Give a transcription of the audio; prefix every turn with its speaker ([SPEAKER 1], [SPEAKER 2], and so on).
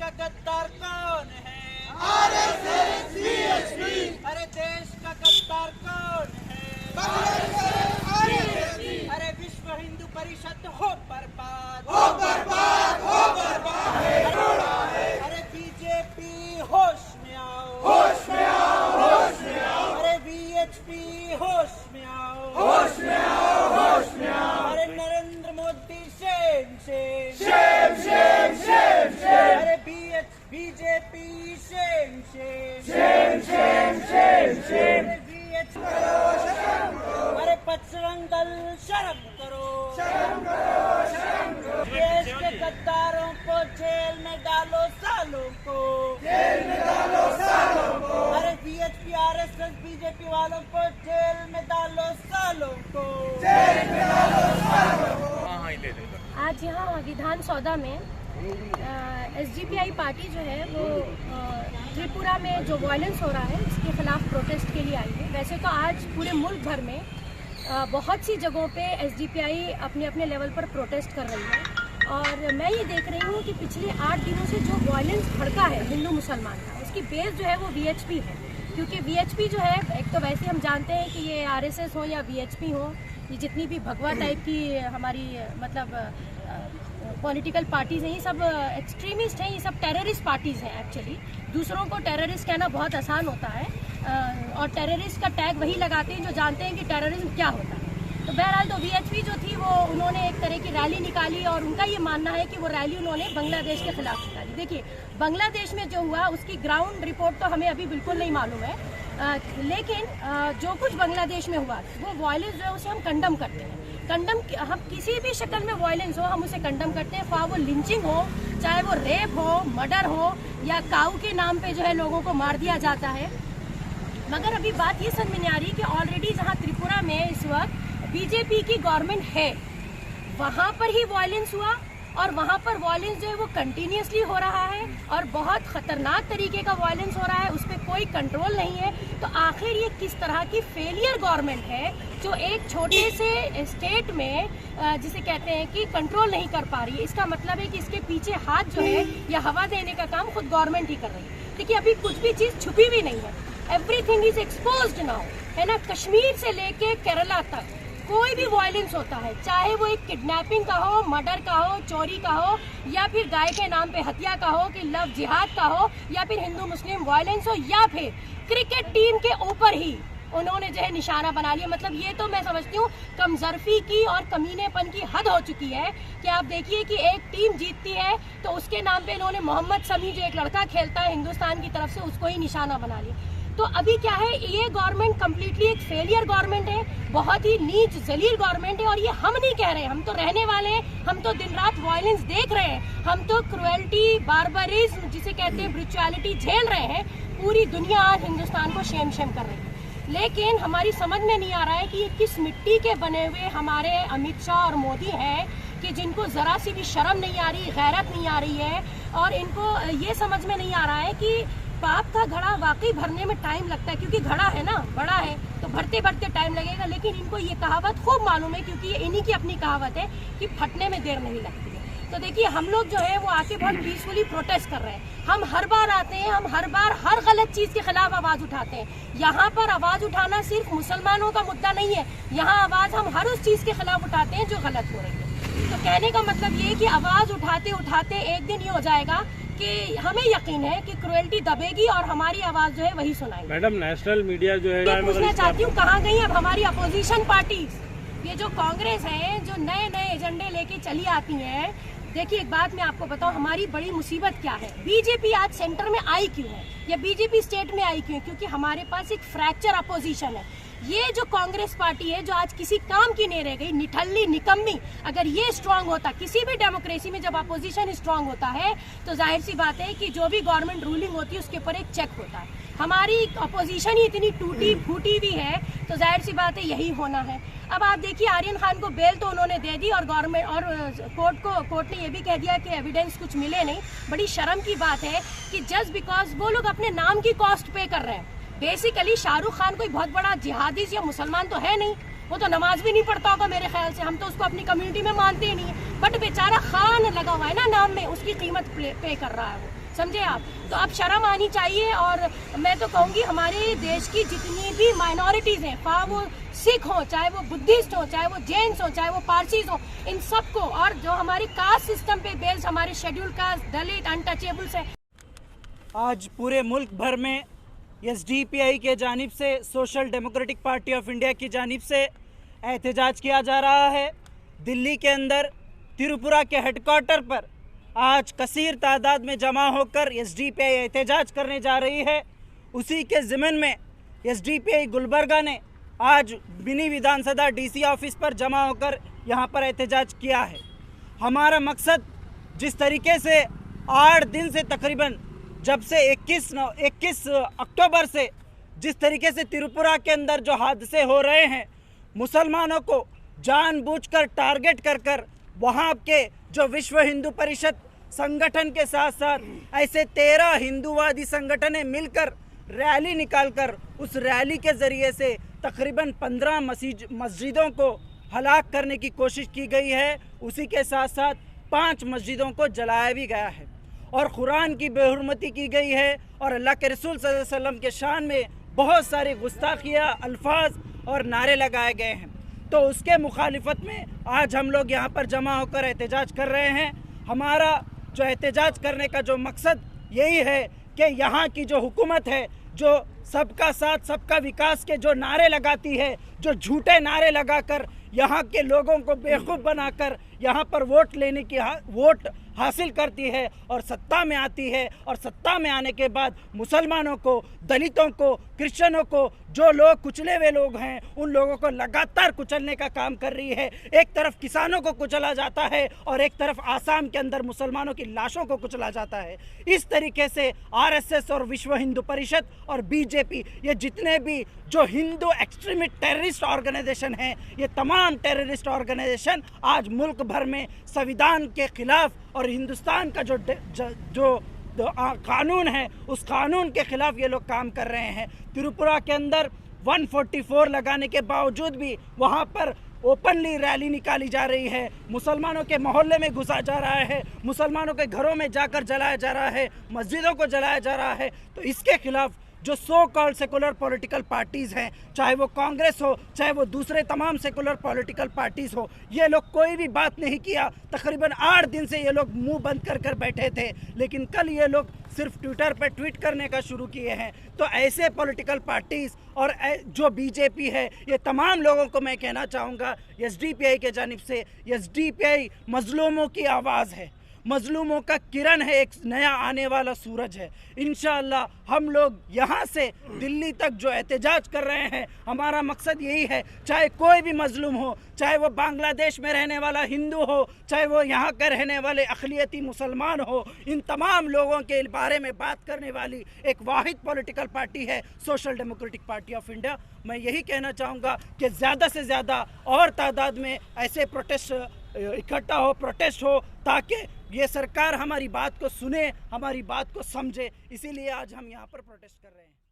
[SPEAKER 1] का गद्दार कौन है?
[SPEAKER 2] RSS VHP.
[SPEAKER 1] अरे देश का गद्दार कौन है? अरे विश्व हिंदू परिषद हो बर्बाद,
[SPEAKER 2] हो बर्बाद, हो बर्बाद।
[SPEAKER 1] अरे बीजेपी होश में आओ,
[SPEAKER 2] होश में आओ, होश में आओ।
[SPEAKER 1] अरे वीएचपी होश में आओ,
[SPEAKER 2] होश में आओ, होश में आओ।
[SPEAKER 1] अरे Narendra Modi shame shame,
[SPEAKER 2] shame shame shame shame.
[SPEAKER 1] अरे BJP shame shame,
[SPEAKER 2] shame shame shame shame.
[SPEAKER 1] अरे वीएचपी अरे बजरंग दल शर्म करो,
[SPEAKER 2] शर्म करो, शर्म करो।
[SPEAKER 1] देश के गद्दारों को जेल में डालो सालों को,
[SPEAKER 2] जेल में डालो सालों को।
[SPEAKER 1] अरे वीएचपी आरएसएस बीजेपी वालों को जेल में डालो सालों को,
[SPEAKER 2] जेल में डालो सालों को।
[SPEAKER 3] आज यहाँ विधान सौदा में एसडीपीआई पार्टी जो है वो त्रिपुरा में जो वायलेंस हो रहा है उसके खिलाफ प्रोटेस्ट के लिए आई है। वैसे तो आज पूरे मुल्क भर में बहुत सी जगहों पे एसडीपीआई अपने अपने लेवल पर प्रोटेस्ट कर रही है और मैं ये देख रही हूँ कि पिछले 8 दिनों से जो वायलेंस भड़का है हिंदू मुसलमान का, उसकी बेस जो है वो वीएचपी है। क्योंकि वीएचपी जो है, एक तो वैसे हम जानते हैं कि ये आरएसएस हो या वीएचपी हो, ये जितनी भी भगवा टाइप की हमारी मतलब पॉलिटिकल पार्टीज़ हैं, ये सब एक्सट्रीमिस्ट हैं, ये सब टेररिस्ट पार्टीज़ हैं। एक्चुअली दूसरों को टेररिस्ट कहना बहुत आसान होता है और टेररिस्ट का टैग वही लगाते हैं जो जानते हैं कि टेररिज्म क्या होता है। तो बहरहाल तो वीएचपी जो थी वो उन्होंने एक तरह की रैली निकाली और उनका ये मानना है कि वो रैली उन्होंने बांग्लादेश के खिलाफ निकाली। देखिए, बांग्लादेश में जो हुआ उसकी ग्राउंड रिपोर्ट तो हमें अभी बिल्कुल नहीं मालूम है, लेकिन जो कुछ बांग्लादेश में हुआ वो वायलेंस जो है उसे हम कंडम करते हैं। हम किसी भी शक्ल में वायलेंस हो हम उसे कंडम करते हैं, चाहे वो लिंचिंग हो, चाहे वो रेप हो, मर्डर हो या काऊ के नाम पे जो है लोगों को मार दिया जाता है। मगर अभी बात ये समझ में नहीं आ रही कि ऑलरेडी जहाँ त्रिपुरा में इस वक्त बीजेपी की गवर्नमेंट है वहाँ पर ही वायलेंस हुआ और वहाँ पर वायलेंस जो है वो कंटिन्यूसली हो रहा है और बहुत खतरनाक तरीके का वायलेंस हो रहा है, उस पर कोई कंट्रोल नहीं है। तो आखिर ये किस तरह की फेलियर गवर्नमेंट है जो एक छोटे से स्टेट में जिसे कहते हैं कि कंट्रोल नहीं कर पा रही है। इसका मतलब है कि इसके पीछे हाथ जो है या हवा देने का काम खुद गवर्नमेंट ही कर रही है। देखिए, अभी कुछ भी चीज़ छुपी भी नहीं है, एवरीथिंग इज एक्सपोज्ड नाउ, है ना। कश्मीर से लेके केरला तक कोई भी वायलेंस होता है, चाहे वो एक किडनैपिंग का हो, मर्डर का हो, चोरी का हो या फिर गाय के नाम पे हत्या का हो, कि लव जिहाद का हो या फिर हिंदू मुस्लिम वायलेंस हो या फिर क्रिकेट टीम के ऊपर ही उन्होंने जो है निशाना बना लिया। मतलब ये तो मैं समझती हूँ कमजोरी की और कमीनेपन की हद हो चुकी है कि आप देखिए कि एक टीम जीतती है तो उसके नाम पे इन्होंने मोहम्मद शमी जो एक लड़का खेलता है हिंदुस्तान की तरफ से उसको ही निशाना बना लिया। तो अभी क्या है, ये गवर्नमेंट कम्प्लीटली एक फेलियर गवर्नमेंट है, बहुत ही नीच जलील गवर्नमेंट है। और ये हम नहीं कह रहे हैं, हम तो रहने वाले हैं, हम तो दिन रात वायलेंस देख रहे हैं, हम तो क्रुएल्टी, बार्बरिज्म जिसे कहते हैं ब्रुचुअलिटी झेल रहे हैं। पूरी दुनिया आज हिंदुस्तान को शेम शेम कर रही है, लेकिन हमारी समझ में नहीं आ रहा है कि ये किस मिट्टी के बने हुए हमारे अमित शाह और मोदी हैं कि जिनको ज़रा सी भी शर्म नहीं आ रही, गैरत नहीं आ रही है और इनको ये समझ में नहीं आ रहा है कि पाप का घड़ा वाकई भरने में टाइम लगता है, क्योंकि घड़ा है ना, बड़ा है तो भरते भरते टाइम लगेगा। लेकिन इनको ये कहावत खूब मालूम है, क्योंकि ये इन्हीं की अपनी कहावत है कि फटने में देर नहीं लगती है। तो देखिए, हम लोग जो है वो आके बहुत पीसफुली प्रोटेस्ट कर रहे हैं। हम हर बार आते हैं, हम हर बार हर गलत चीज़ के खिलाफ आवाज़ उठाते हैं। यहाँ पर आवाज़ उठाना सिर्फ मुसलमानों का मुद्दा नहीं है, यहाँ आवाज़ हम हर उस चीज़ के खिलाफ उठाते हैं जो गलत हो रही है। तो कहने का मतलब ये कि आवाज़ उठाते उठाते एक दिन ये हो जाएगा कि हमें यकीन है कि क्रुएल्टी दबेगी और हमारी आवाज जो है वही सुनाएगी।
[SPEAKER 4] मैडम, नेशनल मीडिया जो है,
[SPEAKER 3] मैं पूछना चाहती हूँ कहाँ गई अब हमारी अपोजिशन पार्टीज? ये जो कांग्रेस है जो नए नए एजेंडे लेके चली आती हैं। देखिए, एक बात मैं आपको बताऊं, हमारी बड़ी मुसीबत क्या है। बीजेपी आज सेंटर में आई क्यों है या बीजेपी स्टेट में आई क्यों है? क्योंकि हमारे पास एक फ्रैक्चर अपोजिशन है। ये जो कांग्रेस पार्टी है जो आज किसी काम की नहीं रह गई, निठल्ली निकम्मी, अगर ये स्ट्रांग होता, किसी भी डेमोक्रेसी में जब अपोजिशन स्ट्रांग होता है तो जाहिर सी बात है कि जो भी गवर्नमेंट रूलिंग होती है उसके ऊपर एक चेक होता है। हमारी अपोजिशन ही इतनी टूटी फूटी भी है तो जाहिर सी बात है यही होना है। अब आप देखिए, आर्यन खान को बेल तो उन्होंने दे दी और गवर्नमेंट और कोर्ट ने ये भी कह दिया कि एविडेंस कुछ मिले नहीं। बड़ी शर्म की बात है कि जस्ट बिकॉज वो लोग अपने नाम की कॉस्ट पे कर रहे हैं। बेसिकली शाहरुख खान कोई बहुत बड़ा जिहादी या मुसलमान तो है नहीं, वो तो नमाज भी नहीं पढ़ता होगा मेरे ख्याल से, हम तो उसको अपनी कम्युनिटी में मानते ही नहीं है। बट बेचारा खान लगा हुआ है ना नाम में, उसकी कीमत पे कर रहा है वो। समझे आप। तो अब शर्म आनी चाहिए। और मैं तो कहूँगी हमारे देश की जितनी भी माइनॉरिटीज़ हैं, वो सिख हो, चाहे वो बुद्धिस्ट हो, चाहे वो जैन्स हो, चाहे वो पारसीज हो, इन सबको, और जो हमारे कास्ट सिस्टम पे बेस्ड हमारे शेड्यूल कास्ट, दलित, अनटचेबल्स है।
[SPEAKER 1] आज पूरे मुल्क भर में एसडीपीआई के जानिब से, social democratic party of India की जानिब से एहतजाज किया जा रहा है। दिल्ली के अंदर त्रिपुरा के हेडक्वार्टर पर आज कसीर तादाद में जमा होकर एसडीपीआई एहतजाज करने जा रही है। उसी के ज़िमन में एसडीपीआई गुलबर्गा ने आज मिनी विधानसभा डीसी ऑफिस पर जमा होकर यहाँ पर एहतजाज किया है। हमारा मकसद, जिस तरीके से 8 दिन से तकरीबन जब से 21 अक्टूबर से जिस तरीके से त्रिपुरा के अंदर जो हादसे हो रहे हैं, मुसलमानों को जानबूझकर टारगेट कर वहाँ के जो विश्व हिंदू परिषद संगठन के साथ साथ ऐसे 13 हिंदूवादी संगठनें मिलकर रैली निकालकर उस रैली के ज़रिए से तकरीबन 15 मस्जिदों को हलाक करने की कोशिश की गई है। उसी के साथ साथ 5 मस्जिदों को जलाया भी गया है और कुरान की बेहुरमती की गई है और अल्लाह के रसूल सल्लल्लाहु अलैहि वसल्लम के शान में बहुत सारे गुस्ताखिया अल्फाज और नारे लगाए गए हैं। तो उसके मुखालिफत में आज हम लोग यहाँ पर जमा होकर एहतजाज कर रहे हैं। हमारा जो एहतजाज करने का जो मकसद यही है कि यहाँ की जो हुकूमत है, जो सबका साथ सबका विकास के जो नारे लगाती है, जो झूठे नारे लगाकर यहाँ के लोगों को बेवकूफ़ बनाकर यहाँ पर वोट हासिल करती है और सत्ता में आती है, और सत्ता में आने के बाद मुसलमानों को, दलितों को, क्रिश्चियनों को, जो लोग कुचले हुए लोग हैं, उन लोगों को लगातार कुचलने का काम कर रही है। एक तरफ किसानों को कुचला जाता है और एक तरफ आसाम के अंदर मुसलमानों की लाशों को कुचला जाता है। इस तरीके से आरएसएस और विश्व हिंदू परिषद और बीजेपी, ये जितने भी जो हिंदू एक्सट्रीमिस्ट टेररिस्ट ऑर्गेनाइजेशन हैं, ये तमाम टेररिस्ट ऑर्गेनाइजेशन आज मुल्क भर में संविधान के खिलाफ और हिंदुस्तान का जो कानून है, उस कानून के खिलाफ ये लोग काम कर रहे हैं। त्रिपुरा के अंदर 144 लगाने के बावजूद भी वहाँ पर ओपनली रैली निकाली जा रही है, मुसलमानों के मोहल्ले में घुसा जा रहा है, मुसलमानों के घरों में जाकर जलाया जा रहा है, मस्जिदों को जलाया जा रहा है। तो इसके खिलाफ जो so called secular political parties हैं, चाहे वो कांग्रेस हो, चाहे वो दूसरे तमाम सेकुलर पॉलिटिकल पार्टीज़ हो, ये लोग कोई भी बात नहीं किया। तकरीबन 8 दिन से ये लोग मुंह बंद कर बैठे थे, लेकिन कल ये लोग सिर्फ ट्विटर पर ट्वीट करने का शुरू किए हैं। तो ऐसे पॉलिटिकल पार्टीज़ और जो बीजेपी है, ये तमाम लोगों को मैं कहना चाहूँगा एसडीपीआई के जानिब से, एसडीपीआई मजलूमों की आवाज़ है, मजलूमों का किरण है, एक नया आने वाला सूरज है। इंशाअल्लाह हम लोग यहाँ से दिल्ली तक जो एहतजाज कर रहे हैं, हमारा मकसद यही है, चाहे कोई भी मजलूम हो, चाहे वो बांग्लादेश में रहने वाला हिंदू हो, चाहे वो यहाँ के रहने वाले अक़लियती मुसलमान हो, इन तमाम लोगों के बारे में बात करने वाली एक वाहिद पॉलिटिकल पार्टी है social democratic party of India. मैं यही कहना चाहूँगा कि ज़्यादा से ज़्यादा और तादाद में ऐसे प्रोटेस्ट इकट्ठा हो, प्रोटेस्ट हो, ताकि ये सरकार हमारी बात को सुने, हमारी बात को समझे। इसीलिए आज हम यहाँ पर प्रोटेस्ट कर रहे हैं।